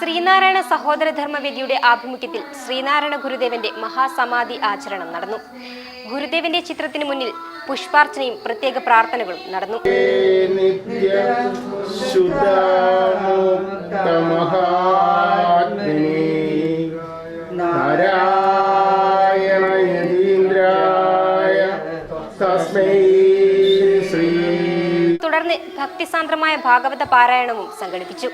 ശ്രീനാരായണ സഹോദര ധർമ്മവേദിയുടെ ആഭിമുഖ്യത്തിൽ ശ്രീനാരായണ ഗുരുദേവന്റെ മഹാസമാധി ആചരണം നടന്നു. ഗുരുദേവന്റെ ചിത്രത്തിന് മുന്നിൽ പുഷ്പാർച്ചനയും പ്രത്യേക പ്രാർത്ഥനകളും നടന്നു. തുടർന്ന് ഭക്തിസാന്ദ്രമായ ഭാഗവത പാരായണവും സംഘടിപ്പിച്ചു.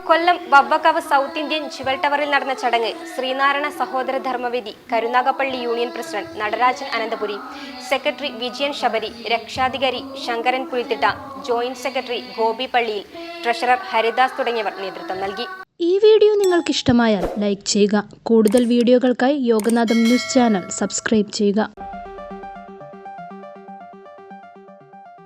കൊല്ലം വവ്വക്കാവ് സൗത്ത് ഇന്ത്യൻ ജുവൽ ടവറിൽ നടന്ന ചടങ്ങ് ശ്രീനാരായണ സഹോദര Dharmavedi Karunagappally union president Natarajan Ananthapuri, secretary Vijayan Sabari, രക്ഷാധികാരി ശങ്കരൻ പുലിത്തിട്ട, ജോയിന്റ് സെക്രട്ടറി ഗോപി പള്ളിയിൽ, ട്രഷറർ ഹരിദാസ് തുടങ്ങിയവർ നേതൃത്വം നൽകി. ഈ വീഡിയോ നിങ്ങൾക്ക് ഇഷ്ടമായാൽ ലൈക്ക് ചെയ്യുക. കൂടുതൽ വീഡിയോകൾക്കായി യോഗനാഥം ന്യൂസ് ചാനൽ സബ്സ്ക്രൈബ് ചെയ്യുക.